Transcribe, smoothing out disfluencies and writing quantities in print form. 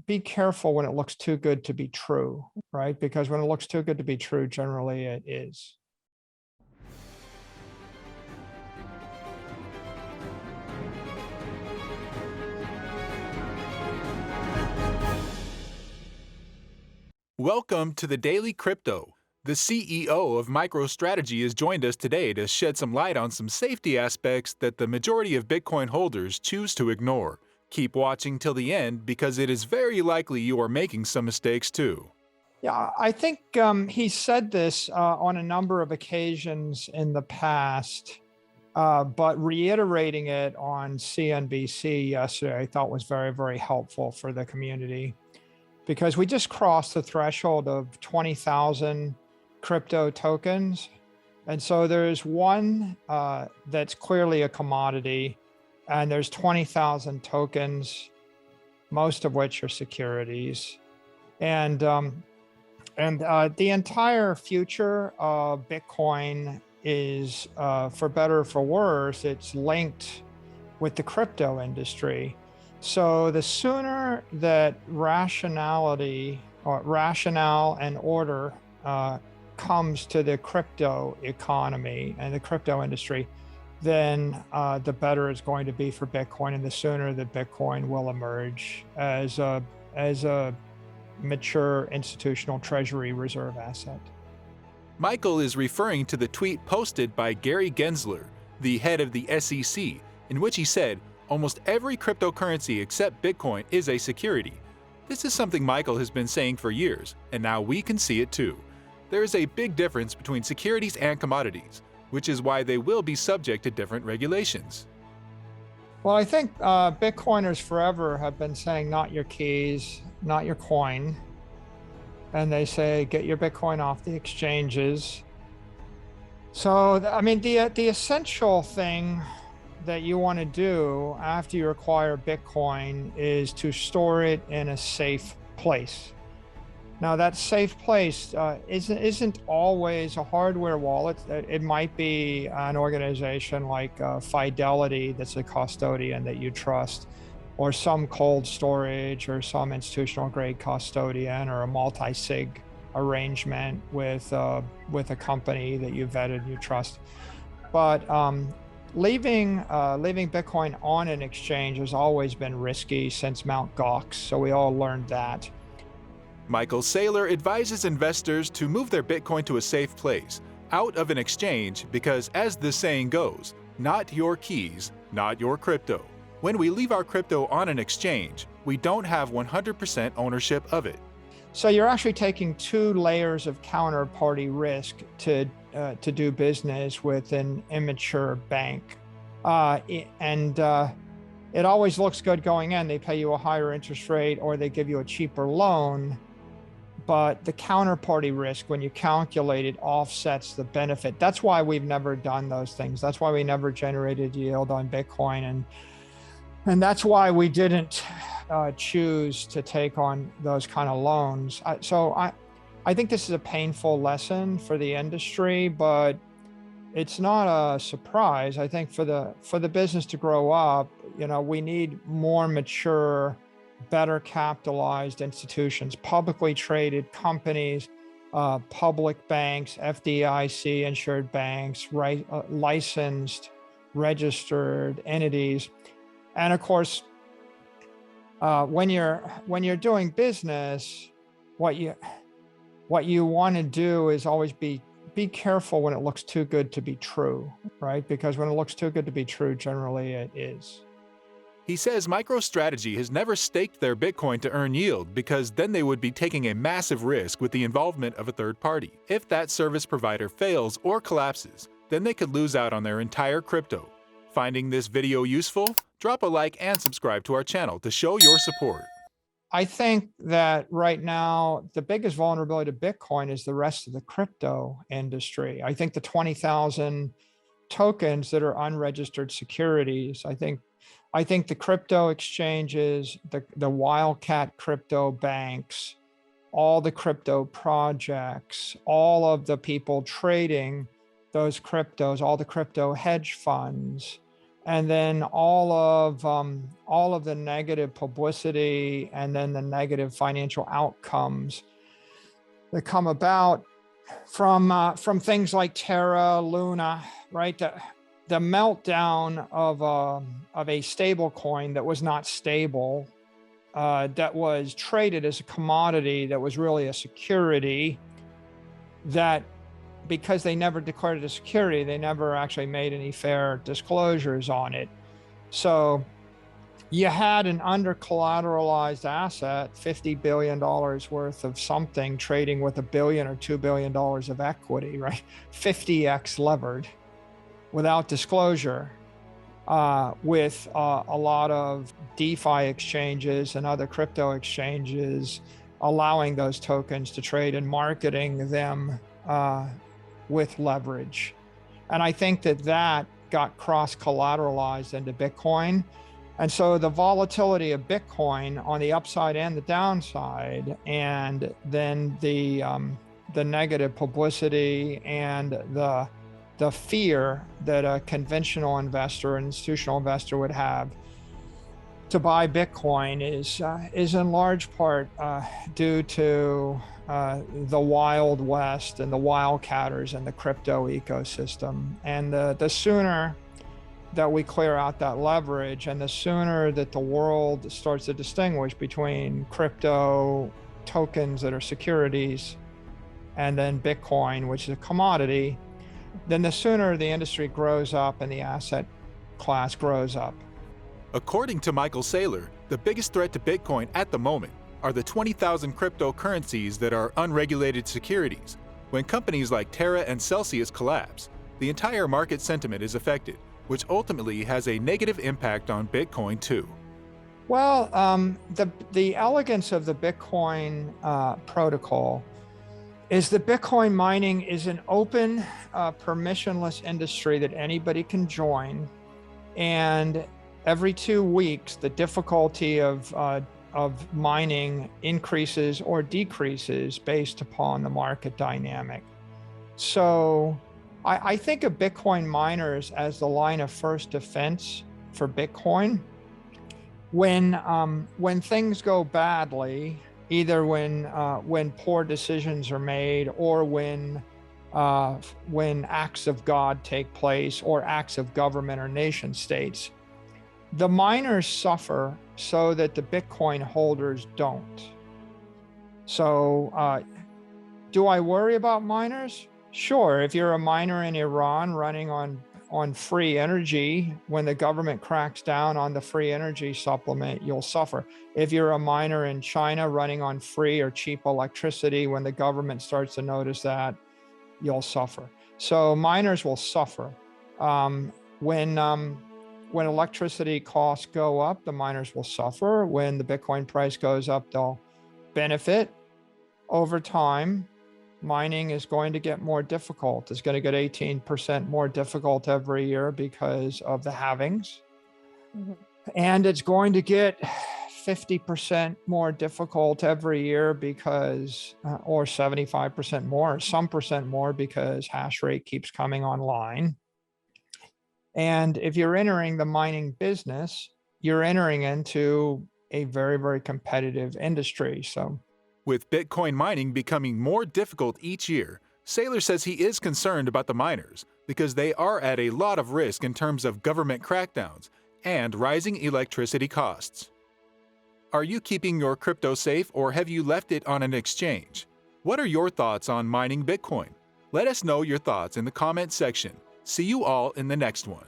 be careful when it looks too good to be true, right? Because when it looks too good to be true, generally it is. Welcome to the Daily Crypto. The CEO of Microstrategy has joined us today to shed some light on some safety aspects that the majority of Bitcoin holders choose to ignore. Keep watching till the end because it is very likely you are making some mistakes too. Yeah, I think he said this on a number of occasions in the past, but reiterating it on CNBC yesterday, I thought was very, very helpful for the community because we just crossed the threshold of 20,000 crypto tokens. And so there's one that's clearly a commodity, and there's 20,000 tokens, most of which are securities. And the entire future of Bitcoin is, for better or for worse, it's linked with the crypto industry. So the sooner that rationale and order comes to the crypto economy and the crypto industry, then the better it's going to be for Bitcoin, and the sooner that Bitcoin will emerge as a mature institutional treasury reserve asset. Michael is referring to the tweet posted by Gary Gensler, the head of the SEC, in which he said, "Almost every cryptocurrency except Bitcoin is a security." This is something Michael has been saying for years, and now we can see it too. There is a big difference between securities and commodities, which is why they will be subject to different regulations. Well, I think Bitcoiners forever have been saying, not your keys, not your coin. And they say, get your Bitcoin off the exchanges. So, I mean, the essential thing that you want to do after you acquire Bitcoin is to store it in a safe place. Now, that safe place isn't always a hardware wallet. It might be an organization like Fidelity that's a custodian that you trust, or some cold storage, or some institutional grade custodian, or a multi-sig arrangement with a company that you vetted and you trust. But leaving Bitcoin on an exchange has always been risky since Mt. Gox, so we all learned that. Michael Saylor advises investors to move their Bitcoin to a safe place, out of an exchange, because as the saying goes, not your keys, not your crypto. When we leave our crypto on an exchange, we don't have 100% ownership of it. So you're actually taking two layers of counterparty risk to do business with an immature bank. It always looks good going in. They pay you a higher interest rate or they give you a cheaper loan. But the counterparty risk, when you calculate it, offsets the benefit. That's why we've never done those things. That's why we never generated yield on Bitcoin. And that's why we didn't choose to take on those kind of loans. I think this is a painful lesson for the industry, but it's not a surprise. I think for the business to grow up, we need more mature, better capitalized institutions, publicly traded companies, public banks, FDIC insured banks, licensed, registered entities. And of course, when you're doing business, what you want to do is always be careful when it looks too good to be true, right? Because when it looks too good to be true, generally it is. He says MicroStrategy has never staked their Bitcoin to earn yield because then they would be taking a massive risk with the involvement of a third party. If that service provider fails or collapses, then they could lose out on their entire crypto. Finding this video useful? Drop a like and subscribe to our channel to show your support. I think that right now, the biggest vulnerability to Bitcoin is the rest of the crypto industry. I think the 20,000 tokens that are unregistered securities, I think the crypto exchanges, the wildcat crypto banks, all the crypto projects, all of the people trading those cryptos, all the crypto hedge funds, And then all of the negative publicity and then the negative financial outcomes that come about from things like Terra, Luna, right? The meltdown of a stable coin that was not stable, that was traded as a commodity, that was really a security, that because they never declared it a security, they never actually made any fair disclosures on it. So you had an under collateralized asset, $50 billion worth of something, trading with $1 billion or $2 billion of equity, right? 50x levered without disclosure, with a lot of DeFi exchanges and other crypto exchanges allowing those tokens to trade and marketing them with leverage. And I think that got cross-collateralized into Bitcoin. And so the volatility of Bitcoin on the upside and the downside, and then the negative publicity and the fear that a conventional investor, an institutional investor would have to buy Bitcoin is in large part due to the Wild West and the wildcatters in the crypto ecosystem. And the sooner that we clear out that leverage, and the sooner that the world starts to distinguish between crypto tokens that are securities and then Bitcoin, which is a commodity, then the sooner the industry grows up and the asset class grows up. According to Michael Saylor, the biggest threat to Bitcoin at the moment are the 20,000 cryptocurrencies that are unregulated securities. When companies like Terra and Celsius collapse, the entire market sentiment is affected, which ultimately has a negative impact on Bitcoin too. Well, the elegance of the Bitcoin protocol is that Bitcoin mining is an open, permissionless industry that anybody can join. And every 2 weeks, the difficulty of mining increases or decreases based upon the market dynamic. So I think of Bitcoin miners as the line of first defense for Bitcoin. When things go badly, either when poor decisions are made, or when acts of God take place, or acts of government or nation states, the miners suffer so that the Bitcoin holders don't. So do I worry about miners? Sure. If you're a miner in Iran running on free energy, when the government cracks down on the free energy supplement, you'll suffer. If you're a miner in China running on free or cheap electricity, when the government starts to notice that, you'll suffer. So miners will suffer. When electricity costs go up, the miners will suffer. When the Bitcoin price goes up, they'll benefit. Over time, mining is going to get more difficult. It's going to get 18% more difficult every year because of the halvings. Mm-hmm. And it's going to get 50% more difficult every year because, or 75% more, some percent more, because hash rate keeps coming online. And if you're entering the mining business, you're entering into a very, very competitive industry. So, with Bitcoin mining becoming more difficult each year, Saylor says he is concerned about the miners because they are at a lot of risk in terms of government crackdowns and rising electricity costs. Are you keeping your crypto safe, or have you left it on an exchange? What are your thoughts on mining Bitcoin? Let us know your thoughts in the comments section. See you all in the next one.